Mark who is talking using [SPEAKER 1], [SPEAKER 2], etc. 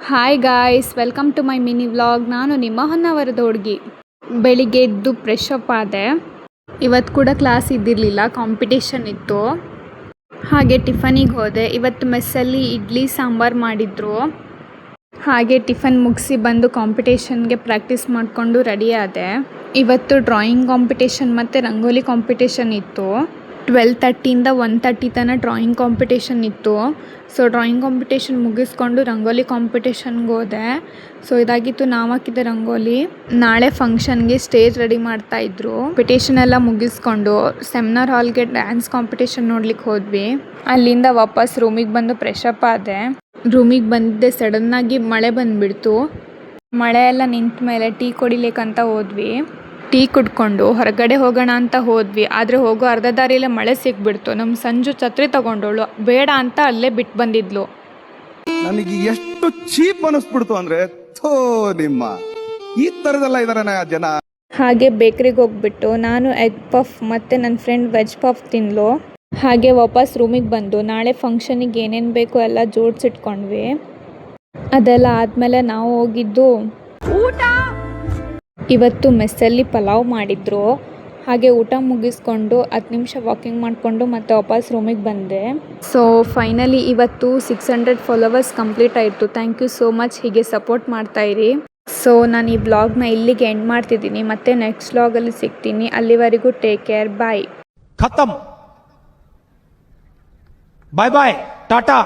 [SPEAKER 1] Hi guys, welcome to my mini vlog. ನಾನು ನಿಮ್ಮ ಹೊನ್ನಾವರದ ಹುಡುಗಿ. ಬೆಳಿಗ್ಗೆ ಎದ್ದು ಫ್ರೆಶ್ ಅಪ್ ಆದೆ. ಇವತ್ತು ಕೂಡ ಕ್ಲಾಸ್ ಇದ್ದಿರಲಿಲ್ಲ, ಕಾಂಪಿಟೇಷನ್ ಇತ್ತು. ಹಾಗೆ ಟಿಫನಿಗೆ ಹೋದೆ. ಇವತ್ತು ಮೆಸ್ಸಲ್ಲಿ ಇಡ್ಲಿ ಸಾಂಬಾರು ಮಾಡಿದರು. ಹಾಗೆ ಟಿಫನ್ ಮುಗಿಸಿ ಬಂದು ಕಾಂಪಿಟೇಷನ್ಗೆ ಪ್ರಾಕ್ಟೀಸ್ ಮಾಡಿಕೊಂಡು ರೆಡಿ ಆದೆ. ಇವತ್ತು ಡ್ರಾಯಿಂಗ್ ಕಾಂಪಿಟೇಷನ್ ಮತ್ತು ರಂಗೋಲಿ ಕಾಂಪಿಟೇಷನ್ ಇತ್ತು. 12:30 1:30 ತನಕ ಡ್ರಾಯಿಂಗ್ ಕಾಂಪಿಟೇಷನ್ ಇತ್ತು. ಸೊ ಡ್ರಾಯಿಂಗ್ ಕಾಂಪಿಟೇಷನ್ ಮುಗಿಸ್ಕೊಂಡು ರಂಗೋಲಿ ಕಾಂಪಿಟೇಷನ್ಗೆ ಹೋದೆ. ಸೊ ಇದಾಗಿತ್ತು ನಾವು ಹಾಕಿದ ರಂಗೋಲಿ. ನಾಳೆ ಫಂಕ್ಷನ್ಗೆ ಸ್ಟೇಜ್ ರೆಡಿ ಮಾಡ್ತಾಯಿದ್ರು. ಕಾಂಪಿಟೇಷನ್ ಎಲ್ಲ ಮುಗಿಸ್ಕೊಂಡು ಸೆಮಿನಾರ್ ಹಾಲ್ಗೆ ಡ್ಯಾನ್ಸ್ ಕಾಂಪಿಟೇಷನ್ ನೋಡ್ಲಿಕ್ಕೆ ಹೋದ್ವಿ. ಅಲ್ಲಿಂದ ವಾಪಸ್ ರೂಮಿಗೆ ಬಂದು ಫ್ರೆಶ್ ಅಪ್ ಆದೆ. ರೂಮಿಗೆ ಬಂದಿದ್ದೆ, ಸಡನ್ನಾಗಿ ಮಳೆ ಬಂದುಬಿಡ್ತು. ಮಳೆ ಎಲ್ಲ ನಿಂತ ಮೇಲೆ ಟೀ ಕುಡಿಲಿಕ್ಕಂತ ಹೋದ್ವಿ. ಟೀ ಕುಡ್ಕೊಂಡು ಹೊರಗಡೆ ಹೋಗೋಣ ಅಂತ ಹೋದ್ವಿ. ಆದರೆ ಹೋಗೋ ಅರ್ಧ ದಾರಿಯಲ್ಲೇ ಮಳೆ ಸಿಕ್ಬಿಡ್ತು. ನಮ್ಮ ಸಂಜು ಛತ್ರಿ ತಗೊಂಡೋಳು, ಬೇಡ ಅಂತ ಅಲ್ಲೇ ಬಿಟ್ಟು ಬಂದಿದ್ಲು.
[SPEAKER 2] ನನಗೆ ಎಷ್ಟು ಚೀಪ್ ಅನಿಸ್ಬಿಡ್ತು ಅಂದ್ರೆ, ಥೋ ನಿಮ್ಮ ಈ ತರದೆಲ್ಲ ಇದಾರೆ ಜನ.
[SPEAKER 1] ಹಾಗೆ ಬೇಕ್ರಿಗೆ ಹೋಗ್ಬಿಟ್ಟು ನಾನು ಎಗ್ ಪಫ್ ಮತ್ತು ನನ್ನ ಫ್ರೆಂಡ್ ವೆಜ್ ಪಫ್ ತಿನ್ಲು. ಹಾಗೆ ವಾಪಸ್ ರೂಮಿಗೆ ಬಂದು ನಾಳೆ ಫಂಕ್ಷನಿಗೆ ಏನೇನು ಬೇಕು ಎಲ್ಲ ಜೋಡಿಸಿಟ್ಕೊಂಡ್ವಿ. ಅದೆಲ್ಲ ಆದಮೇಲೆ ನಾವು ಹೋಗಿದ್ದು ಊಟ. ಇವತ್ತು ಮೆಸ್ಸಲ್ಲಿ ಪಲಾವ್ ಮಾಡಿದ್ರು. ಹಾಗೆ ಊಟ ಮುಗಿಸ್ಕೊಂಡು 10 ನಿಮಿಷ ವಾಕಿಂಗ್ ಮಾಡಿಕೊಂಡು ಮತ್ತೆ ವಾಪಸ್ ರೂಮಿಗೆ ಬಂದೆ. ಸೊ ಫೈನಲಿ ಇವತ್ತು 600 ಫಾಲೋವರ್ಸ್ ಕಂಪ್ಲೀಟ್ ಆಯಿತು. Thank you so much. ಹೀಗೆ ಸಪೋರ್ಟ್ ಮಾಡ್ತಾಯಿರಿ. ಸೊ ನಾನು ಈ ವ್ಲಾಗ್ನ ಇಲ್ಲಿಗೆ ಎಂಡ್ ಮಾಡ್ತಿದ್ದೀನಿ. ಮತ್ತೆ ನೆಕ್ಸ್ಟ್ ವ್ಲಾಗಲ್ಲಿ ಸಿಗ್ತೀನಿ. ಅಲ್ಲಿವರೆಗೂ ಟೇಕ್ ಕೇರ್. ಬಾಯ್.
[SPEAKER 3] ಖತಮ್. ಬಾಯ್ ಬಾಯ್, ಟಾಟಾ.